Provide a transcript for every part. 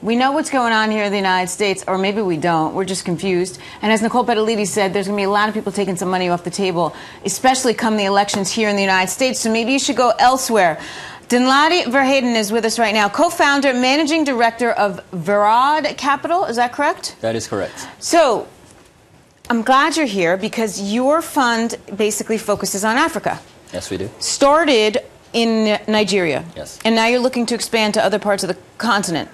We know what's going on here in the United States, or maybe we don't. We're just confused. And as Nicole Petalidi said, there's going to be a lot of people taking some money off the table, especially come the elections here in the United States. So maybe you should go elsewhere. Danladi Verheijen is with us right now, co-founder, managing director of Verod Capital. Is that correct? That is correct. So I'm glad you're here because your fund basically focuses on Africa. Yes, we do. Started in Nigeria. Yes. And now you're looking to expand to other parts of the continent.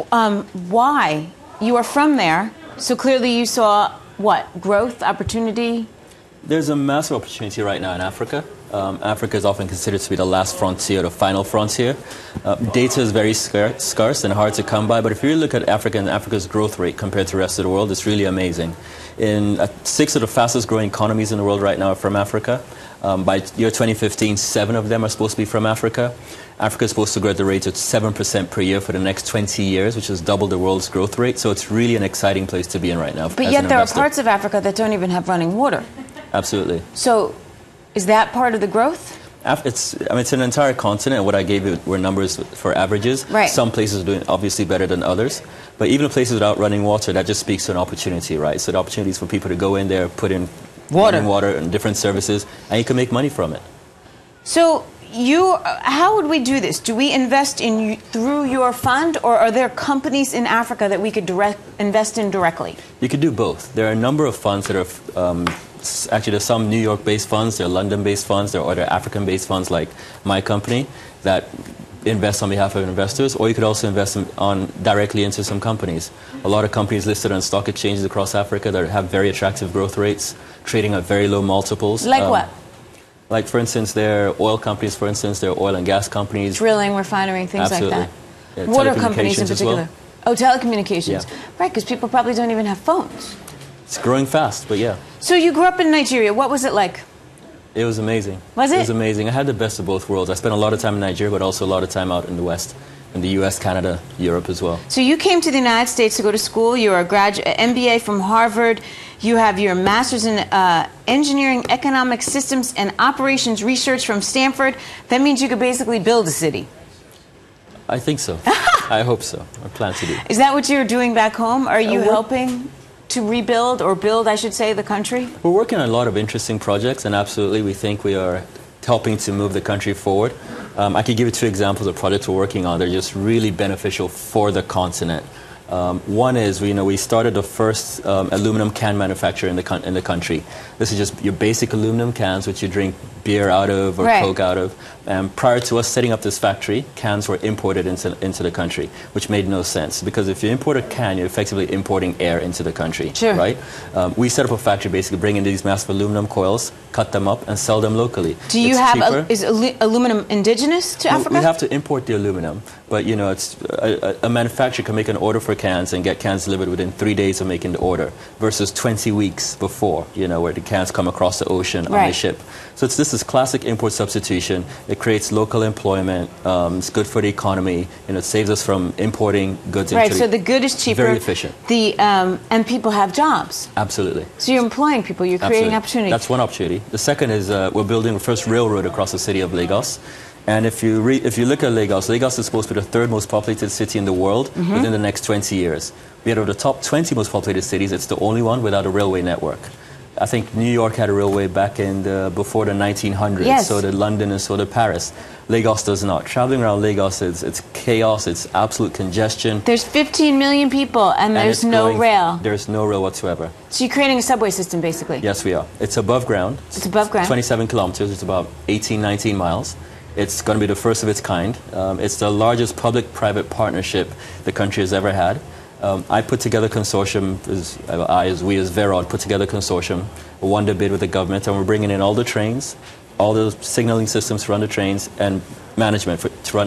Why? You are from there, so clearly you saw, what, growth, opportunity? There's a massive opportunity right now in Africa. Africa is often considered to be the last frontier, the final frontier. Data is very scarce and hard to come by, but if you look at Africa and Africa's growth rate compared to the rest of the world, it's really amazing. In 6 of the fastest growing economies in the world right now are from Africa. By year 2015, 7 of them are supposed to be from Africa. Africa is supposed to grow at the rate of 7% per year for the next 20 years, which is double the world's growth rate. So it's really an exciting place to be in right now. But yet there are parts of Africa that don't even have running water. Absolutely. So is that part of the growth? It's an entire continent, and what I gave you were numbers for averages. Right. Some places are doing obviously better than others, but even places without running water, that just speaks to an opportunity, right? So the opportunity is for people to go in there, put in running water and different services, and you can make money from it. So how would we do this? Do we invest in through your fund, or are there companies in Africa that we could invest in directly? You could do both. There are a number of funds that are actually, there's some New York-based funds, there are London-based funds, there are other African-based funds like my company that invest on behalf of investors, or you could also invest directly into some companies. A lot of companies listed on stock exchanges across Africa that have very attractive growth rates, trading at very low multiples. Like what? Like, for instance, there are oil companies, for instance, there are oil and gas companies. Drilling, refinery, things Absolutely. like that. Yeah, water companies in particular. well. Oh, telecommunications. Yeah. Right, because people probably don't even have phones. It's growing fast, but yeah. So you grew up in Nigeria. What was it like? It was amazing. Was it? It was amazing. I had the best of both worlds. I spent a lot of time in Nigeria, but also a lot of time out in the West, in the US, Canada, Europe as well. So you came to the United States to go to school. You're a MBA from Harvard. You have your master's in engineering, economic systems, and operations research from Stanford. That means you could basically build a city. I think so. I hope so. I plan to do. Is that what you're doing back home? Are you helping to rebuild, or build, I should say, the country? We're working on a lot of interesting projects, and absolutely we think we are helping to move the country forward. I could give you 2 examples of projects we're working on. They're just really beneficial for the continent. One is, we started the first aluminum can manufacturer in the country. This is just your basic aluminum cans, which you drink beer out of or Coke out of. And prior to us setting up this factory, cans were imported into the country, which made no sense. Because if you import a can, you're effectively importing air into the country, right? We set up a factory, basically bring in these massive aluminum coils, cut them up, and sell them locally. Do you is aluminum indigenous to Africa? We have to import the aluminum, but it's a manufacturer can make an order for cans and get cans delivered within 3 days of making the order, versus 20 weeks before, where the cans come across the ocean on the ship. So this is classic import substitution. It creates local employment. It's good for the economy. It saves us from importing goods into so the good is cheaper. Very efficient. And people have jobs. Absolutely. So you're employing people. You're creating opportunity. That's one opportunity. The second is we're building the first railroad across the city of Lagos. And if you look at Lagos, Lagos is supposed to be the 3rd most populated city in the world within the next 20 years. Yet of the top 20 most populated cities, it's the only one without a railway network. I think New York had a railway back before the 1900s, yes. So did London and so did Paris. Lagos does not. Traveling around Lagos, it's chaos, it's absolute congestion. There's 15 million people, and there's no rail. There's no rail whatsoever. So you're creating a subway system, basically? Yes, we are. It's above ground. It's above ground. 27 kilometers. It's about 18, 19 miles. It's going to be the first of its kind. It's the largest public-private partnership the country has ever had. I put together a consortium, we as Verod put together a consortium, won the bid with the government, and we're bringing in all the trains, all the signaling systems to run the trains, and management to run